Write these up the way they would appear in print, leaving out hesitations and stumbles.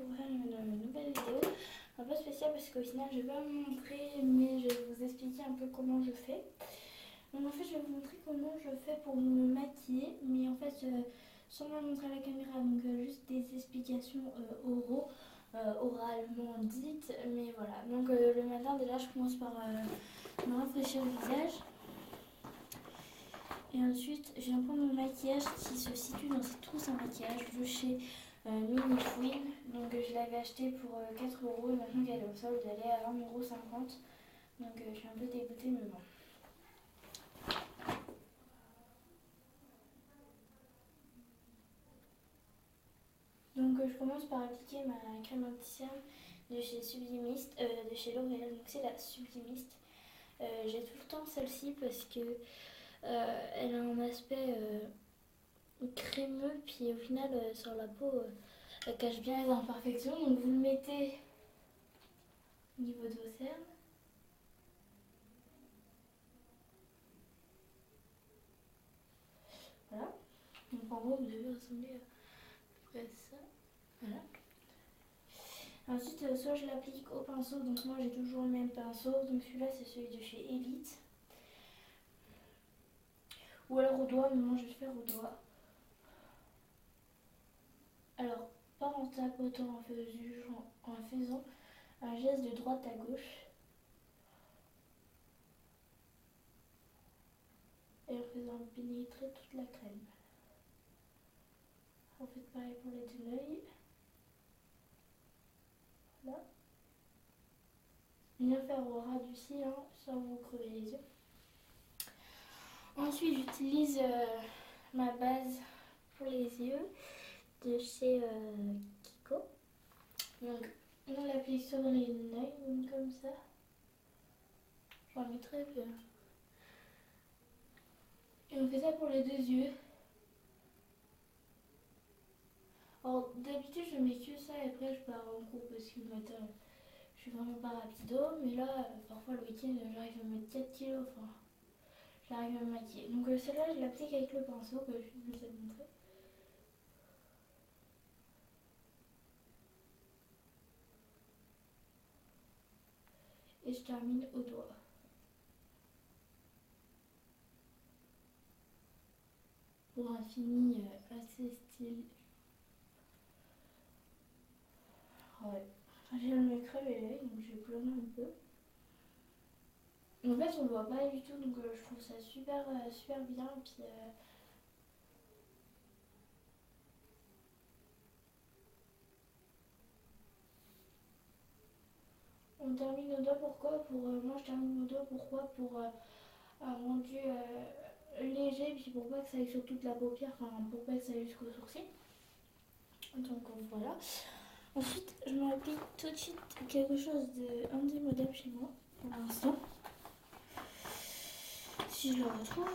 pour faire une nouvelle vidéo. Un peu spéciale parce qu'au final je vais pas vous montrer mais je vais vous expliquer un peu comment je fais. Donc en fait je vais vous montrer comment je fais pour me maquiller, mais en fait sans me montrer à la caméra, donc juste des explications oralement dites, mais voilà. Donc le matin déjà je commence par me rafraîchir le visage. Et ensuite, je viens prendre mon maquillage qui se situe dans cette trousse à maquillage de chez Mini Queen. Donc je l'avais acheté pour 4 € et maintenant qu'elle est au solde, elle est à 20,50 €. Donc je suis un peu dégoûtée, mais bon. Donc je commence par appliquer ma crème anti-cerne de chez Sublimist, de chez L'Oréal. Donc c'est la Sublimist. J'ai tout le temps celle-ci parce que elle a un aspect crémeux, puis au final sur la peau elle cache bien les imperfections. Donc vous le mettez au niveau de vos cernes. Voilà. Donc en gros vous devez ressembler à peu près ça. Voilà. Ensuite soit je l'applique au pinceau, donc moi j'ai toujours le même pinceau, donc celui-là c'est celui de chez Elite. Ou alors au doigt, mais moi je vais le faire au doigt. Alors, pas en tapotant, en faisant un geste de droite à gauche. Et en faisant pénétrer toute la crème. En fait pareil pour les deux l'œil. Voilà. Bien faire au ras du cil, hein, sans vous crever les yeux. Ensuite, j'utilise ma base pour les yeux de chez Kiko. Donc, on l'applique sur les yeux, comme ça. J'en mets très bien. Et on fait ça pour les deux yeux. Alors, d'habitude, je mets que ça et après, je pars en cours parce que le matin, je suis vraiment pas rapido. Mais là, parfois, le week-end, j'arrive à mettre 4 kilos. Enfin, j'arrive à me maquiller. Donc, celle-là, je l'applique avec le pinceau que je vous ai montré. Et je termine au doigt. Pour un fini assez stylé. Ouais. J'ai le nez crevé l'œil, donc je vais pleurer un peu. En fait, on ne le voit pas du tout, donc je trouve ça super, super bien. Et puis, on termine au doigt, pourquoi moi, je termine au doigt, pourquoi pour un rendu léger, puis pour pas que ça aille sur toute la paupière, enfin pour pas que ça aille jusqu'au sourcil. Donc voilà. Ensuite, je m'applique tout de suite quelque chose d'indémodable chez moi, pour l'instant. Si je le retrouve.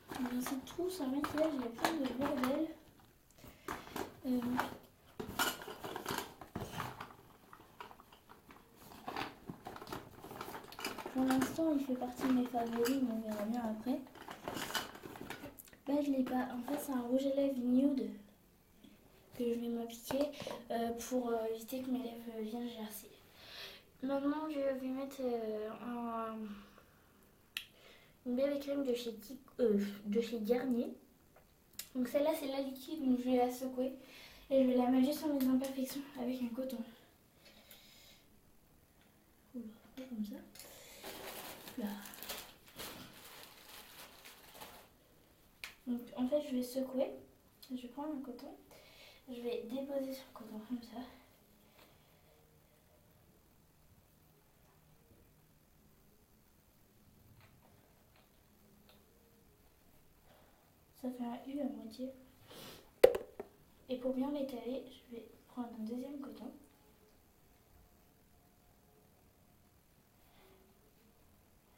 Dans cette trousse à maquillage, il y a plein de bordel. Pour l'instant, il fait partie de mes favoris, mais on verra bien après. Là, je l'ai pas. En fait, c'est un rouge à lèvres nude que je vais m'appliquer pour éviter que mes lèvres viennent gercer. Maintenant, je vais mettre une BB crème de chez Garnier. Donc celle-là, c'est la liquide, donc je vais la secouer et je vais la mettre juste sur mes imperfections avec un coton. Oula, pas comme ça. Là. Donc en fait, je vais secouer. Je vais prendre un coton. Je vais déposer sur le coton comme ça. Ça fait un U à moitié. Et pour bien l'étaler, je vais prendre un deuxième coton.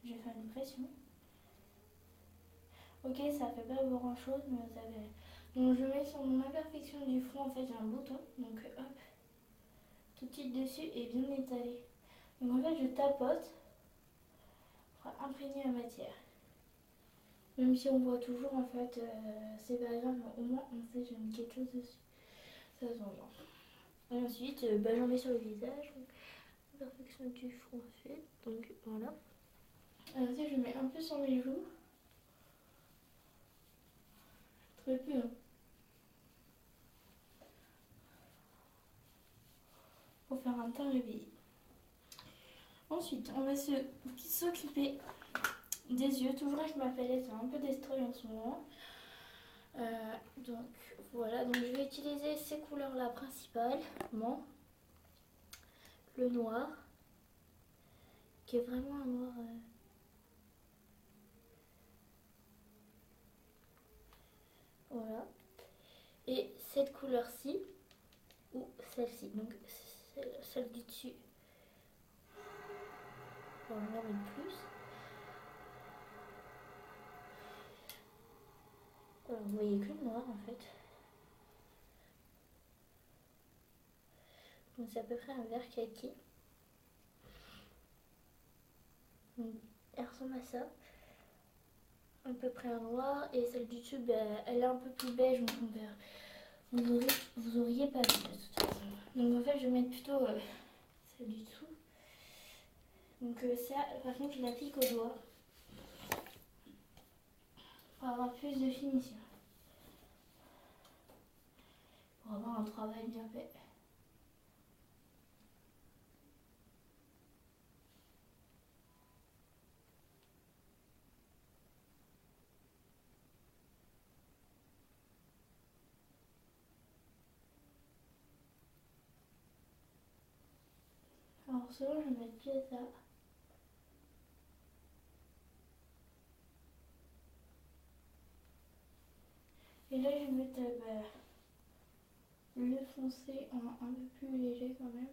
Je vais faire une pression. Ok, ça fait pas grand chose, mais ça fait. Donc je mets sur mon imperfection du front, en fait j'ai un bouton. Donc hop, tout de suite dessus et bien étalé. Donc en fait je tapote pour imprégner la matière. Même si on voit toujours, en fait, c'est pas grave, au moins on sait que j'ai mis quelque chose dessus. Ça se voit bien. Et ensuite, j'en mets sur le visage. Perfection du front fait. Donc voilà. Ensuite, je mets un peu sur mes joues. Très peu. Hein. Pour faire un teint réveillé. Ensuite, on va s'occuper des yeux. Toujours avec ma palette un peu destroy en ce moment. Donc voilà, donc je vais utiliser ces couleurs là principalement. Le noir, qui est vraiment un noir. Voilà. Et cette couleur-ci, ou celle-ci, donc celle du dessus. On va en mettre plus. Vous voyez que le noir en fait. Donc c'est à peu près un vert kaki. Donc, elle ressemble à ça. À peu près un noir. Et celle du dessus, elle est un peu plus beige, donc on verra. Vous auriez pas vu de toute façon. Donc en fait je vais mettre plutôt celle du dessous. Donc ça, par contre je l'applique au doigt. Pour avoir plus de finition. Pour avoir un travail bien fait. Alors selon je vais mettre bien ça. Et là je vais mettre le foncé en un peu plus léger quand même.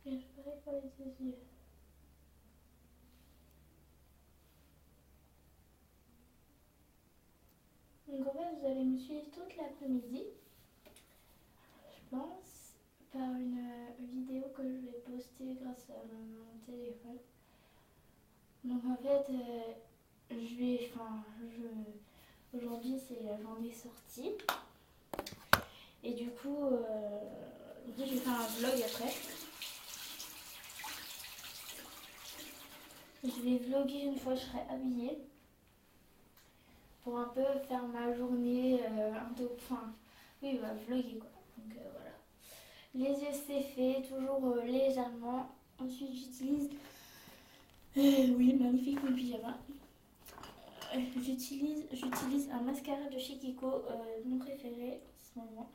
Et je ferai pour les deux yeux. Donc en fait vous allez me suivre toute l'après-midi. Je pense par une vidéo que je vais poster grâce à mon téléphone. Donc en fait aujourd'hui c'est la journée sortie. Et du coup, je vais faire un vlog après. Je vais vlogger une fois que je serai habillée. Pour un peu faire ma journée, un peu, enfin, oui, vlogger quoi. Donc voilà. Les yeux c'est fait, toujours légèrement. Ensuite j'utilise, oui, magnifique mon pyjama. J'utilise un mascara de chez Kiko, mon préféré en ce moment.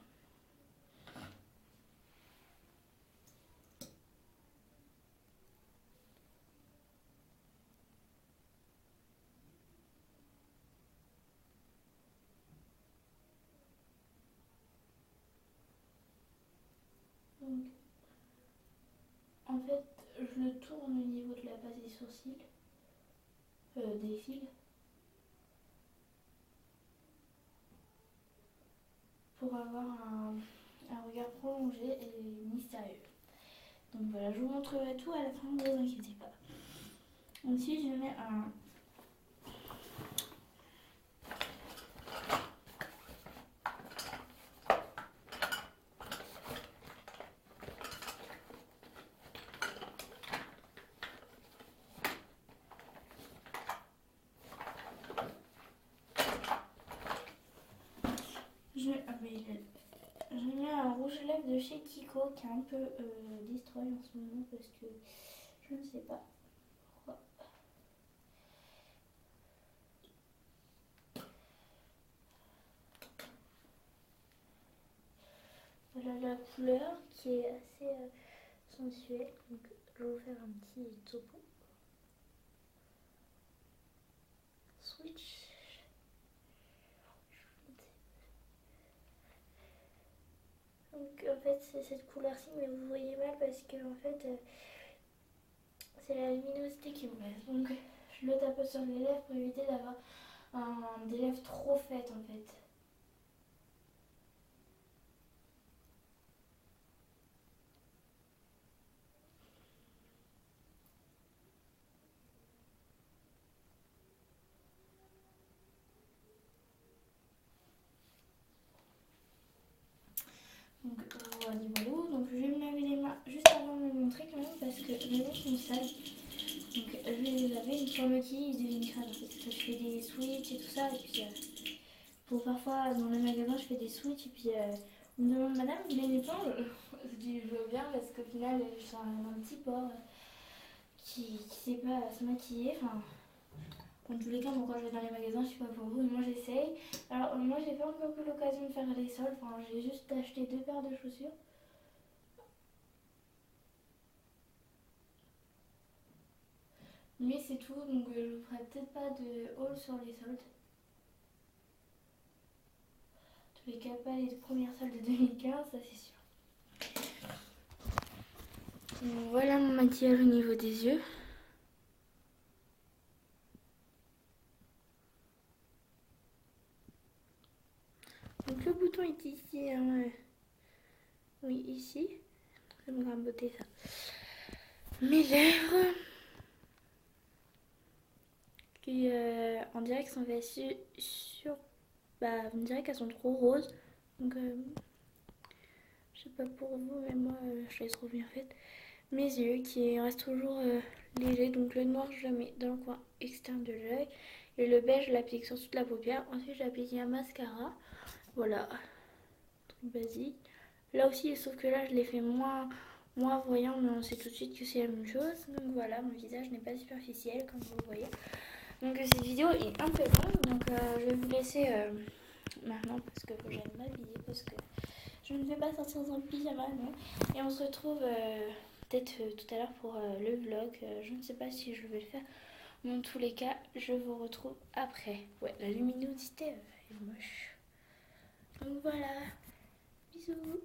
Donc, en fait, je le tourne au niveau de la base des sourcils, des fils, pour avoir un regard prolongé et mystérieux. Donc voilà, je vous montrerai tout à la fin, ne vous inquiétez pas. Ensuite, je mets un... Je mets un rouge à lèvres de chez Kiko qui est un peu destroy en ce moment parce que je ne sais pas pourquoi. Voilà la couleur qui est assez sensuelle. Donc je vais vous faire un petit topo. Switch. Donc en fait c'est cette couleur-ci, mais vous voyez mal parce que en fait c'est la luminosité qui me baisse. Donc je le tape sur les lèvres pour éviter d'avoir des lèvres trop faites en fait. surmaquiller, ils deviennent crades en fait. Je fais des switches et tout ça, et puis pour parfois dans le magasin je fais des switches, et puis on me demande madame, vous voulez une éponge? Je dis je veux bien parce qu'au final je suis un petit porc qui sait pas se maquiller. Enfin, en tous les cas, moi quand je vais dans les magasins, je sais pas pour vous, mais moi j'essaye. Alors moi j'ai pas encore eu l'occasion de faire les soldes, enfin j'ai juste acheté 2 paires de chaussures. Mais c'est tout, donc je ferai peut-être pas de haul sur les soldes. En tous les cas, pas les premières soldes de 2015, ça c'est sûr. Donc, voilà mon maquillage au niveau des yeux. Donc le bouton est ici, hein. Oui, ici. Je vais me raboter ça. Mes lèvres. Qui, on dirait qu'elles sont sur... Bah, on dirait qu'elles sont trop roses. Donc, je sais pas pour vous, mais moi, je les trouve bien faites. Mes yeux qui restent toujours légers. Donc, le noir, je le mets dans le coin externe de l'œil. Et le beige, je l'applique sur toute la paupière. Ensuite, j'applique un mascara. Voilà. Truc basique. Là aussi, sauf que là, je l'ai fait moins voyant, mais on sait tout de suite que c'est la même chose. Donc, voilà, mon visage n'est pas superficiel, comme vous le voyez. Donc cette vidéo est un peu longue, donc je vais vous laisser maintenant parce que j'aime m'habiller, parce que je ne vais pas sortir en pyjama, non. Et on se retrouve peut-être tout à l'heure pour le vlog, je ne sais pas si je vais le faire, mais en tous les cas, je vous retrouve après. Ouais, la luminosité est moche. Donc voilà, bisous.